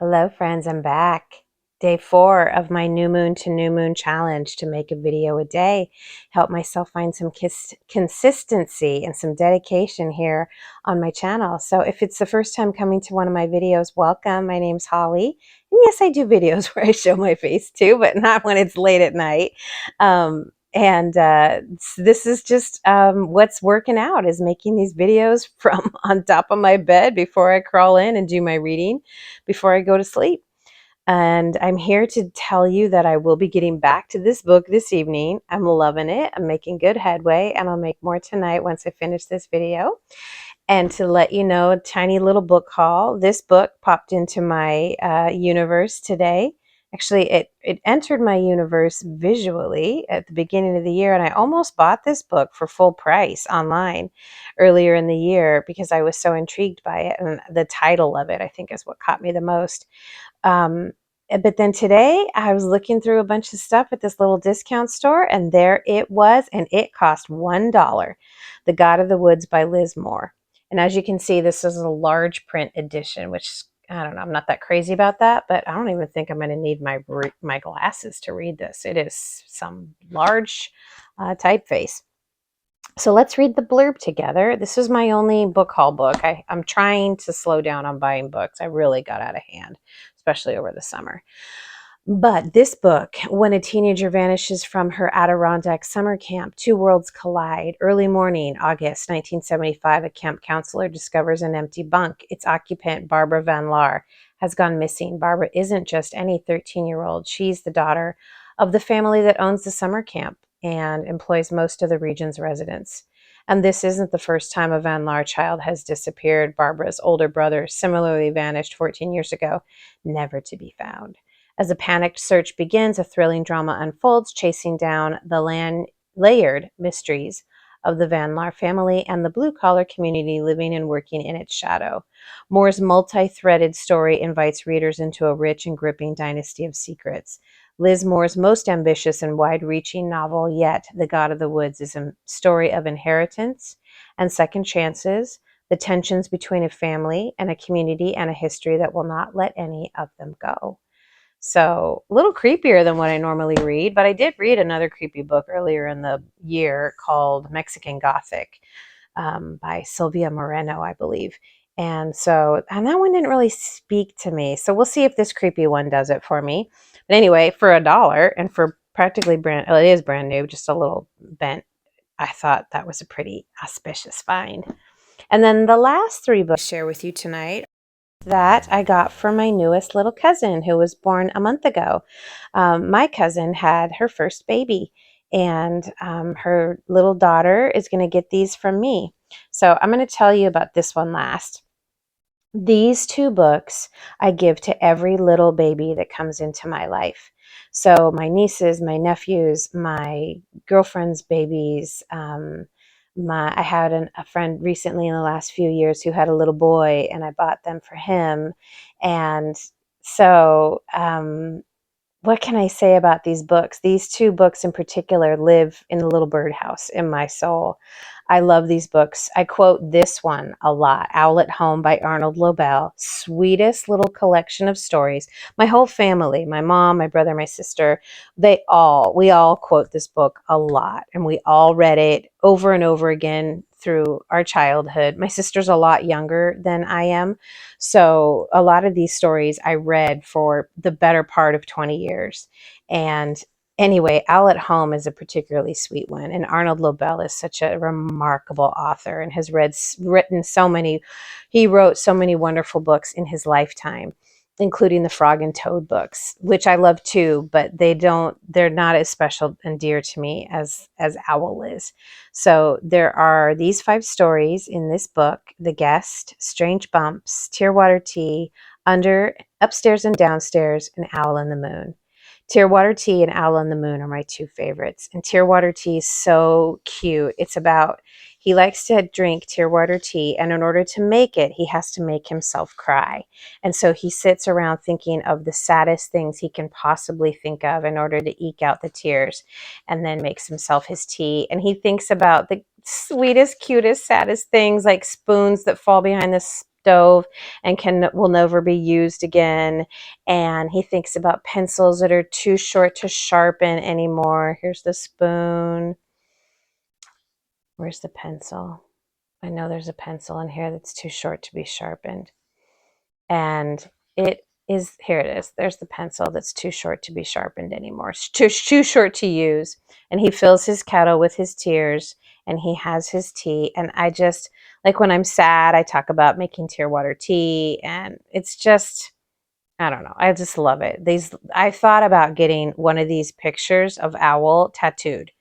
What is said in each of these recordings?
Hello friends, I'm back. Day 4 of my new moon to new moon challenge to make a video a day. Help myself find some consistency and some dedication here on my channel. So if it's the first time coming to one of my videos, welcome. My name's Holly. And yes, I do videos where I show my face too, but not when it's late at night. This is just what's working out, is making these videos from on top of my bed before I crawl in and do my reading before I go to sleep. And I'm here to tell you that I will be getting back to this book this evening. I'm loving it. I'm making good headway, and I'll make more tonight once I finish this video. And to let you know, a tiny little book haul. This book popped into my universe today. Actually, it entered my universe visually at the beginning of the year, and I almost bought this book for full price online earlier in the year because I was so intrigued by it. And the title of it, I think, is what caught me the most. But then today I was looking through a bunch of stuff at this little discount store, and there it was, and it cost $1. The God of the Woods by Liz Moore. And as you can see, this is a large print edition, which I don't know, I'm not that crazy about that, but I don't even think I'm going to need my glasses to read this. It is some large typeface. So let's read the blurb together. This is my only book haul book. I'm trying to slow down on buying books. I really got out of hand, especially over the summer. But this book, when a teenager vanishes from her Adirondack summer camp, two worlds collide. Early morning, August 1975, a camp counselor discovers an empty bunk. Its occupant, Barbara Van Laar, has gone missing. Barbara isn't just any 13-year-old. She's the daughter of the family that owns the summer camp and employs most of the region's residents. And this isn't the first time a Van Laar child has disappeared. Barbara's older brother similarly vanished 14 years ago, never to be found. As a panicked search begins, a thrilling drama unfolds, chasing down the layered mysteries of the Van Laar family and the blue-collar community living and working in its shadow. Moore's multi-threaded story invites readers into a rich and gripping dynasty of secrets. Liz Moore's most ambitious and wide-reaching novel yet, The God of the Woods, is a story of inheritance and second chances, the tensions between a family and a community, and a history that will not let any of them go. So a little creepier than what I normally read, but I did read another creepy book earlier in the year called Mexican Gothic by Sylvia Moreno, I believe. And that one didn't really speak to me. So we'll see if this creepy one does it for me. But anyway, for $1 and for practically well, it is brand new, just a little bent, I thought that was a pretty auspicious find. And then the last 3 books I'll share with you tonight that I got from my newest little cousin who was born a month ago. My cousin had her first baby, and her little daughter is going to get these from me. So I'm going to tell you about this one last. These 2 books I give to every little baby that comes into my life. So my nieces, my nephews, my girlfriend's babies. I had a friend recently in the last few years who had a little boy, and I bought them for him. And so what can I say about these books? These 2 books in particular live in the little birdhouse in my soul. I love these books. I quote this one a lot, Owl at Home by Arnold Lobel. Sweetest little collection of stories. My whole family, my mom, my brother, my sister, we all quote this book a lot, and we all read it over and over again through our childhood. My sister's a lot younger than I am, so a lot of these stories I read for the better part of 20 years. And anyway, Owl at Home is a particularly sweet one. And Arnold Lobel is such a remarkable author and has he wrote so many wonderful books in his lifetime, including the Frog and Toad books, which I love too, but they're not as special and dear to me as Owl is. So there are these 5 stories in this book: The Guest, Strange Bumps, Tearwater Tea, Upstairs and Downstairs, and Owl and the Moon. Tearwater Tea and Owl and the Moon are my 2 favorites. And Tearwater Tea is so cute. He likes to drink Tearwater Tea, and in order to make it, he has to make himself cry. And so he sits around thinking of the saddest things he can possibly think of in order to eke out the tears, and then makes himself his tea. And he thinks about the sweetest, cutest, saddest things, like spoons that fall behind the stove and will never be used again. And he thinks about pencils that are too short to sharpen anymore. Here's the spoon. Where's the pencil? I know there's a pencil in here that's too short to be sharpened. And it is, here it is. There's the pencil that's too short to be sharpened anymore. It's too short to use. And he fills his kettle with his tears, and he has his tea. And I just, like when I'm sad, I talk about making tear water tea, and it's just, I don't know. I just love it. I thought about getting one of these pictures of Owl tattooed.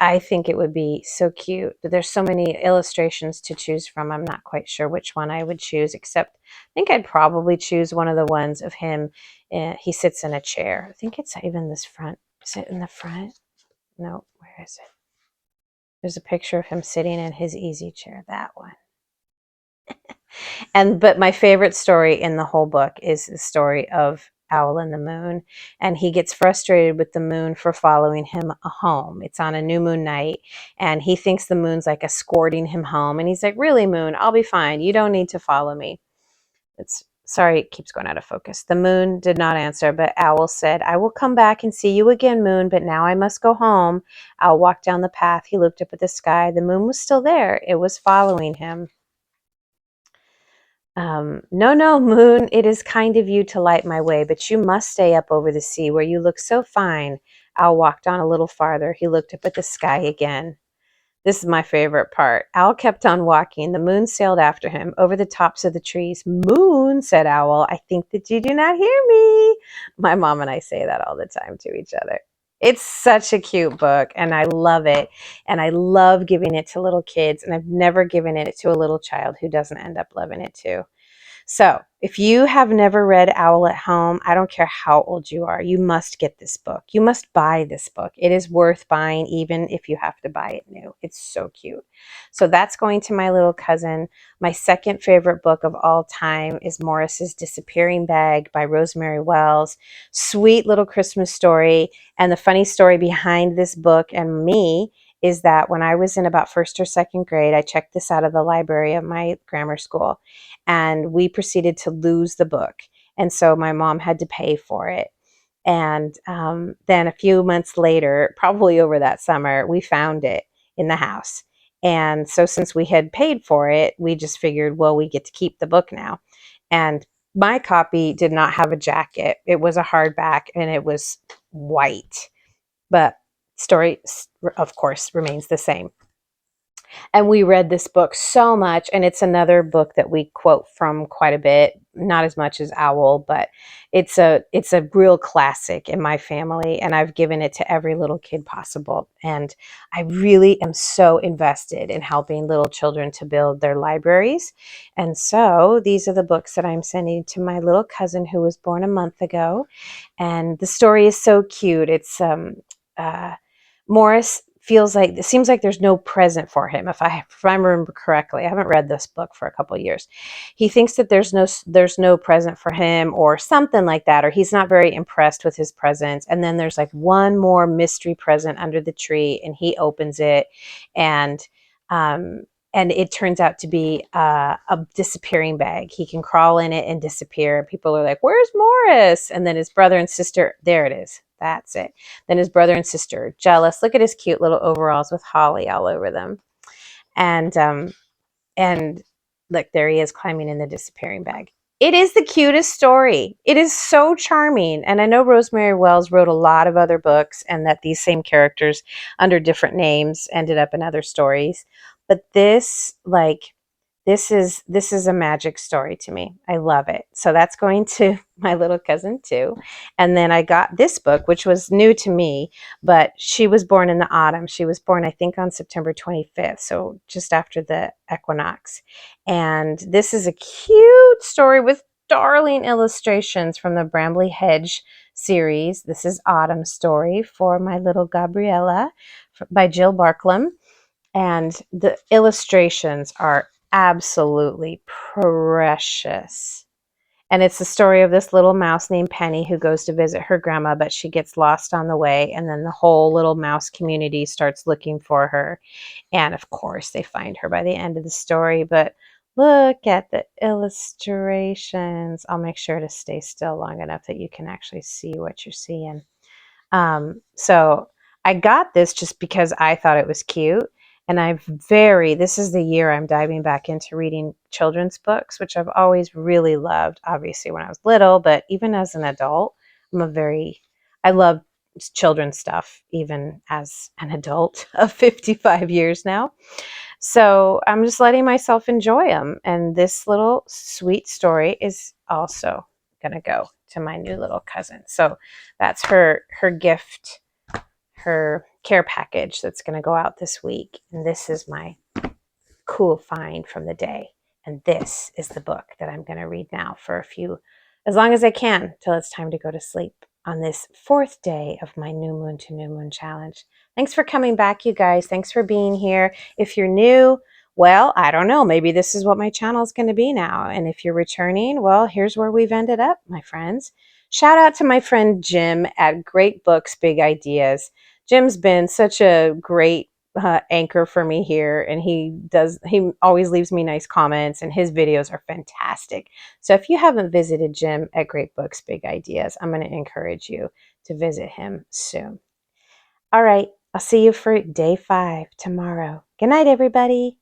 I think it would be so cute, but there's so many illustrations to choose from. I'm not quite sure which one I would choose, except I think I'd probably choose one of the ones of him. He sits in a chair. I think it's even this front. Is it in the front? No, where is it? There's a picture of him sitting in his easy chair, that one. But my favorite story in the whole book is the story of Owl and the Moon, and he gets frustrated with the moon for following him home. It's on a new moon night, and he thinks the moon's like escorting him home, and he's like, really, moon, I'll be fine, you don't need to follow me. Sorry, it keeps going out of focus. The moon did not answer, but Owl said, I will come back and see you again, moon, but now I must go home. Owl walked down the path. He looked up at the sky. The moon was still there. It was following him. No, no, moon, it is kind of you to light my way, but you must stay up over the sea where you look so fine. Owl walked on a little farther. He looked up at the sky again. This is my favorite part. Owl kept on walking. The moon sailed after him over the tops of the trees. Moon, said Owl, I think that you do not hear me. My mom and I say that all the time to each other. It's such a cute book, and I love it. And I love giving it to little kids, and I've never given it to a little child who doesn't end up loving it too. So if you have never read Owl at Home, I don't care how old you are, you must get this book. You must buy this book. It is worth buying even if you have to buy it new. It's so cute. So that's going to my little cousin. My second favorite book of all time is Morris's Disappearing Bag by Rosemary Wells. Sweet little Christmas story. And the funny story behind this book and me is that when I was in about first or second grade, I checked this out of the library of my grammar school, and we proceeded to lose the book. And so my mom had to pay for it. And then a few months later, probably over that summer, we found it in the house. And so since we had paid for it, we just figured, well, we get to keep the book now. And my copy did not have a jacket. It was a hardback, and it was white. But story, of course, remains the same. And we read this book so much, and it's another book that we quote from quite a bit, not as much as Owl, but it's a real classic in my family, and I've given it to every little kid possible. And I really am so invested in helping little children to build their libraries. And so these are the books that I'm sending to my little cousin who was born a month ago. And the story is so cute. It's Morris it seems like there's no present for him. If I remember correctly, I haven't read this book for a couple of years. He thinks that there's no present for him or something like that, or he's not very impressed with his presents. And then there's like one more mystery present under the tree, and he opens it, and it turns out to be a disappearing bag. He can crawl in it and disappear. People are like, where's Morris? And then his brother and sister, there it is. That's it. Then his brother and sister are jealous. Look at his cute little overalls with holly all over them. And look, there he is climbing in the disappearing bag. It is the cutest story. It is so charming. And I know Rosemary Wells wrote a lot of other books, and that these same characters under different names ended up in other stories. But this is a magic story to me. I love it. So that's going to my little cousin too. And then I got this book, which was new to me, but she was born in the autumn. She was born, I think, on September 25th, so just after the equinox. And this is a cute story with darling illustrations from the Brambly Hedge series. This is Autumn Story for my little Gabriella by Jill Barklam. And the illustrations are absolutely precious. And it's the story of this little mouse named Penny who goes to visit her grandma, but she gets lost on the way. And then the whole little mouse community starts looking for her. And of course, they find her by the end of the story. But Look at the illustrations. I'll make sure to stay still long enough that you can actually see what you're seeing. So I got this just because I thought it was cute. And this is the year I'm diving back into reading children's books, which I've always really loved, obviously when I was little, but even as an adult, I love children's stuff, even as an adult of 55 years now. So I'm just letting myself enjoy them. And this little sweet story is also going to go to my new little cousin. So that's her gift, her care package that's going to go out this week. And this is my cool find from the day. And this is the book that I'm going to read now for as long as I can, till it's time to go to sleep on this 4th day of my new moon to new moon challenge. Thanks for coming back, you guys. Thanks for being here. If you're new, well, I don't know. Maybe this is what my channel is going to be now. And if you're returning, well, here's where we've ended up, my friends. Shout out to my friend Jim at Great Books, Big Ideas. Jim's been such a great anchor for me here, and he always leaves me nice comments, and his videos are fantastic. So if you haven't visited Jim at Great Books Big Ideas, I'm going to encourage you to visit him soon. All right, I'll see you for day 5 tomorrow. Good night, everybody.